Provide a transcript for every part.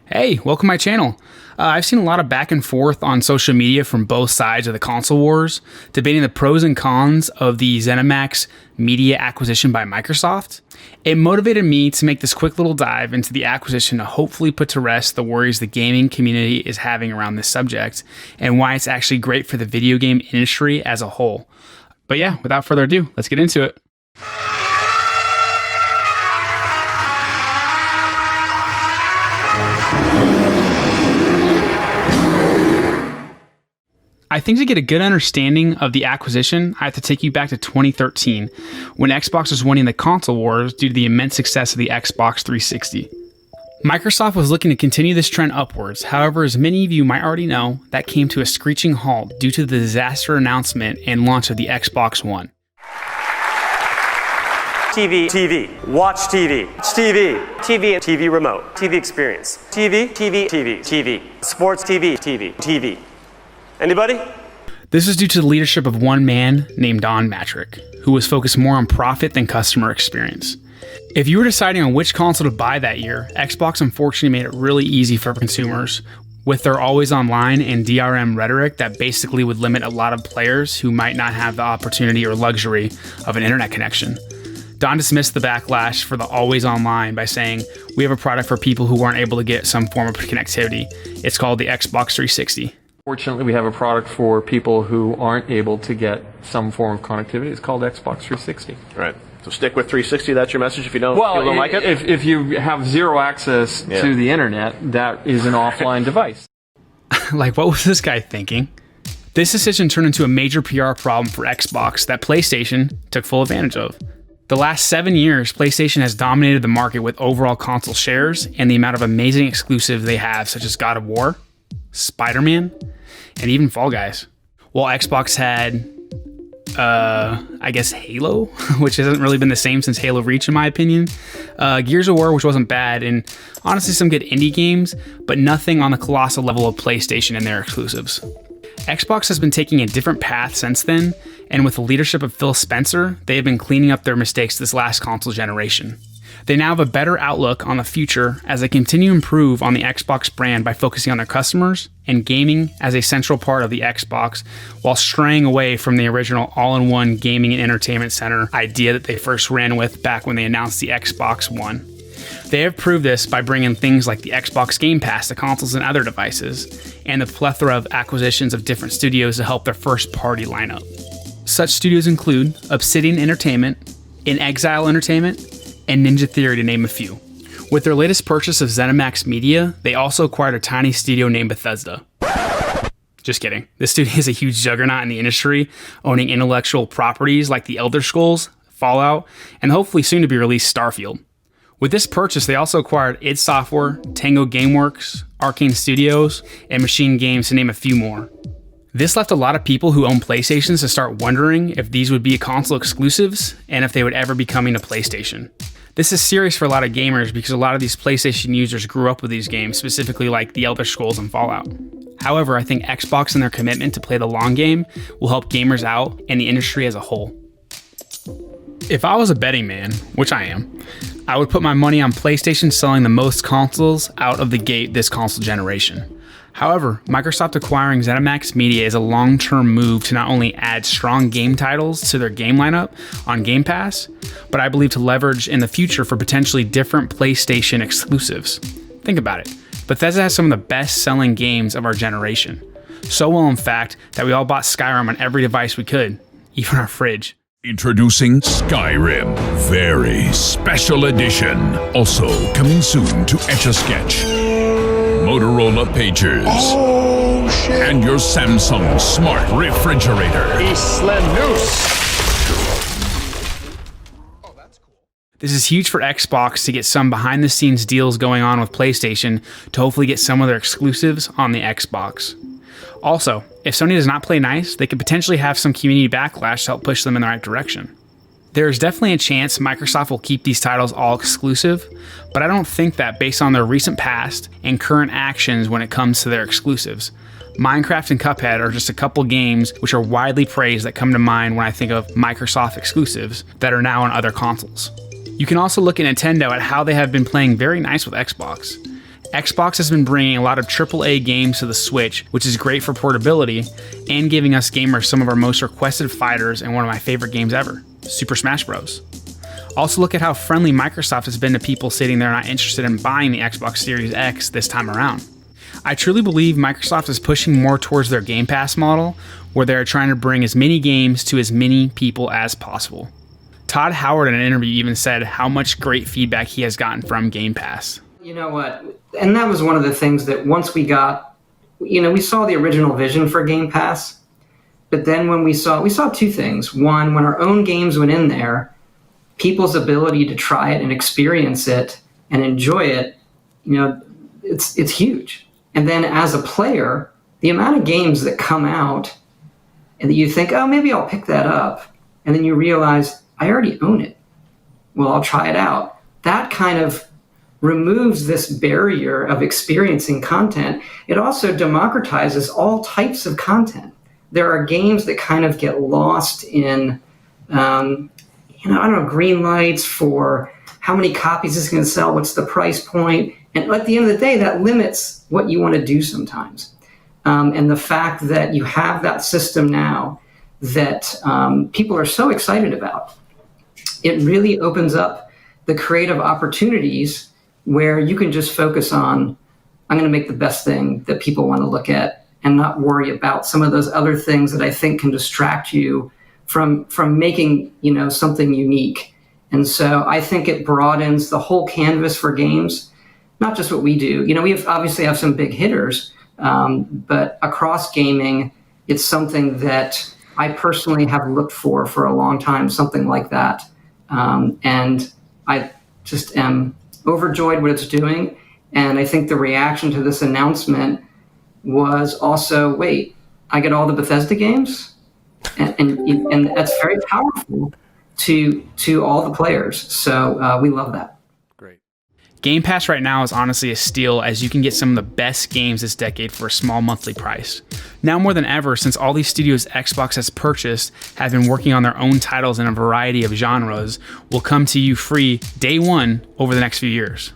Hey, welcome to my channel. I've seen a lot of back and forth on social media from both sides of the console wars, debating the pros and cons of the Zenimax Media acquisition by Microsoft. It motivated me to make this quick little dive into the acquisition to hopefully put to rest the worries the gaming community is having around this subject, and why it's actually great for the video game industry as a whole. But yeah, without further ado, let's get into it. I think to get a good understanding of the acquisition, I have to take you back to 2013, when Xbox was winning the console wars due to the immense success of the Xbox 360. Microsoft was looking to continue this trend upwards. However, as many of you might already know, that came to a screeching halt due to the disaster announcement and launch of the Xbox One. TV, watch TV, TV remote, TV experience, TV, sports TV. Anybody? This is due to the leadership of one man named Don Matrick, who was focused more on profit than customer experience. If you were deciding on which console to buy that year, Xbox unfortunately made it really easy for consumers with their always online and DRM rhetoric that basically would limit a lot of players who might not have the opportunity or luxury of an internet connection. Don dismissed the backlash for the always online by saying, "We have a product for people who weren't able to get some form of connectivity. It's called the Xbox 360. Fortunately, we have a product for people who aren't able to get some form of connectivity. It's called Xbox 360. Right. So stick with 360. That's your message if you don't like it? If you have zero access to the internet, that is an offline device. Like, what was this guy thinking? This decision turned into a major PR problem for Xbox that PlayStation took full advantage of. The last 7 years, PlayStation has dominated the market with overall console shares and the amount of amazing exclusives they have, such as God of War, Spider-Man, and even Fall Guys. While Xbox had, I guess Halo, which hasn't really been the same since Halo Reach in my opinion. Gears of War, which wasn't bad, and honestly some good indie games, but nothing on the colossal level of PlayStation and their exclusives. Xbox has been taking a different path since then, and with the leadership of Phil Spencer, they have been cleaning up their mistakes this last console generation. They now have a better outlook on the future as they continue to improve on the Xbox brand by focusing on their customers and gaming as a central part of the Xbox, while straying away from the original all-in-one gaming and entertainment center idea that they first ran with back when they announced the Xbox One. They have proved this by bringing things like the Xbox Game Pass to consoles and other devices, and the plethora of acquisitions of different studios to help their first-party lineup. Such studios include Obsidian Entertainment, In Exile Entertainment, and Ninja Theory, to name a few. With their latest purchase of Zenimax Media, they also acquired a tiny studio named Bethesda. Just kidding. This studio is a huge juggernaut in the industry, owning intellectual properties like the Elder Scrolls, Fallout, and hopefully soon to be released Starfield. With this purchase, they also acquired id Software, Tango Gameworks, Arcane Studios, and Machine Games, to name a few more. This left a lot of people who own PlayStations to start wondering if these would be console exclusives and if they would ever be coming to PlayStation. This is serious for a lot of gamers because a lot of these PlayStation users grew up with these games, specifically like the Elder Scrolls and Fallout. However, I think Xbox and their commitment to play the long game will help gamers out and the industry as a whole. If I was a betting man, which I am, I would put my money on PlayStation selling the most consoles out of the gate this console generation. However, Microsoft acquiring Zenimax Media is a long-term move to not only add strong game titles to their game lineup on Game Pass, but I believe to leverage in the future for potentially different PlayStation exclusives. Think about it. Bethesda has some of the best-selling games of our generation. So well, in fact, that we all bought Skyrim on every device we could, even our fridge. Introducing Skyrim, very special edition. Also coming soon to Etch-a-Sketch, Motorola Pagers, and your Samsung Smart Refrigerator. This is huge for Xbox to get some behind-the-scenes deals going on with PlayStation to hopefully get some of their exclusives on the Xbox. Also, if Sony does not play nice, they could potentially have some community backlash to help push them in the right direction. There is definitely a chance Microsoft will keep these titles all exclusive, but I don't think that based on their recent past and current actions when it comes to their exclusives. Minecraft and Cuphead are just a couple games which are widely praised that come to mind when I think of Microsoft exclusives that are now on other consoles. You can also look at Nintendo at how they have been playing very nice with Xbox. Xbox has been bringing a lot of AAA games to the Switch, which is great for portability, and giving us gamers some of our most requested fighters and one of my favorite games ever, Super Smash Bros. Also look at how friendly Microsoft has been to people sitting there not interested in buying the Xbox Series X this time around. I truly believe Microsoft is pushing more towards their Game Pass model, where they're trying to bring as many games to as many people as possible. Todd Howard in an interview even said how much great feedback he has gotten from Game Pass. You know what? And that was one of the things that once we got, we saw the original vision for Game Pass, but then when we saw two things. One, when our own games went in there, people's ability to try it and experience it and enjoy it, it's huge. And then as a player, the amount of games that come out and that you think, oh, maybe I'll pick that up. And then you realize, I already own it. Well, I'll try it out. That kind of removes this barrier of experiencing content. It also democratizes all types of content. There are games that kind of get lost in, green lights for how many copies is going to sell, what's the price point. And at the end of the day, that limits what you want to do sometimes. And the fact that you have that system now that people are so excited about, it really opens up the creative opportunities where you can just focus on, I'm going to make the best thing that people want to look at and not worry about some of those other things that I think can distract you from making, something unique. And so I think it broadens the whole canvas for games, not just what we do. We obviously have some big hitters, but across gaming, it's something that I personally have looked for a long time, something like that. And I just am overjoyed what it's doing. And I think the reaction to this announcement was also, wait, I get all the Bethesda games? And that's very powerful to all the players. So we love that. Great. Game Pass right now is honestly a steal, as you can get some of the best games this decade for a small monthly price. Now more than ever, since all these studios Xbox has purchased have been working on their own titles in a variety of genres, will come to you free day one over the next few years.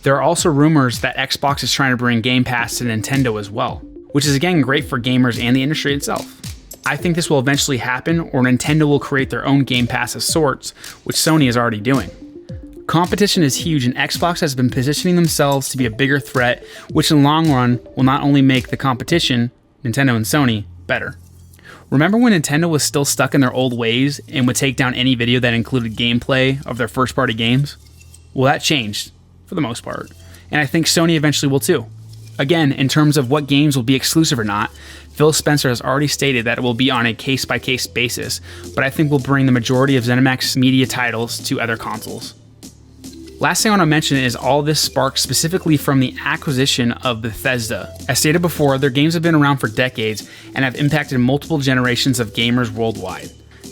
There are also rumors that Xbox is trying to bring Game Pass to Nintendo as well, which is again great for gamers and the industry itself. I think this will eventually happen, or Nintendo will create their own Game Pass of sorts, which Sony is already doing. Competition is huge, and Xbox has been positioning themselves to be a bigger threat, which in the long run will not only make the competition, Nintendo and Sony, better. Remember when Nintendo was still stuck in their old ways and would take down any video that included gameplay of their first-party games? Well, that changed, for the most part, and I think Sony eventually will too. Again, in terms of what games will be exclusive or not, Phil Spencer has already stated that it will be on a case-by-case basis, but I think we'll bring the majority of Zenimax Media titles to other consoles. Last thing I want to mention is all this sparked specifically from the acquisition of Bethesda. As stated before, their games have been around for decades and have impacted multiple generations of gamers worldwide.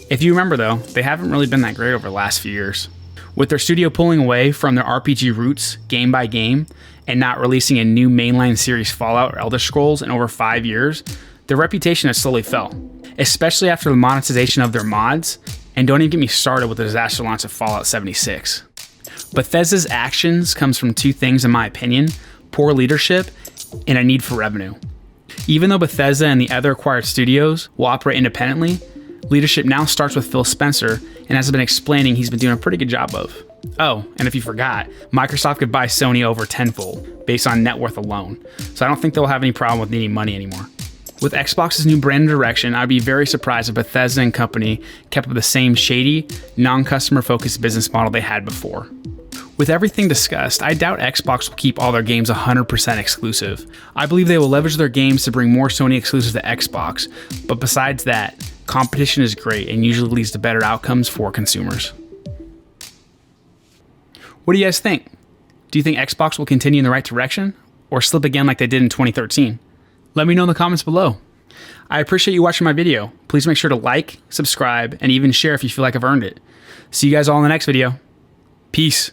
If you remember though, they haven't really been that great over the last few years. With their studio pulling away from their RPG roots game by game and not releasing a new mainline series Fallout or Elder Scrolls in over 5 years, their reputation has slowly fell, especially after the monetization of their mods, and don't even get me started with the disaster launch of Fallout 76. Bethesda's actions comes from two things in my opinion: poor leadership and a need for revenue. Even though Bethesda and the other acquired studios will operate independently, leadership now starts with Phil Spencer, and as I've been explaining, he's been doing a pretty good job of. Oh, and if you forgot, Microsoft could buy Sony over tenfold based on net worth alone, so I don't think they'll have any problem with needing money anymore. With Xbox's new brand and direction, I'd be very surprised if Bethesda and company kept up the same shady, non-customer focused business model they had before. With everything discussed, I doubt Xbox will keep all their games 100% exclusive. I believe they will leverage their games to bring more Sony exclusives to Xbox, but besides that, competition is great and usually leads to better outcomes for consumers. What do you guys think? Do you think Xbox will continue in the right direction, or slip again like they did in 2013? Let me know in the comments below. I appreciate you watching my video. Please make sure to like, subscribe, and even share if you feel like I've earned it. See you guys all in the next video. Peace.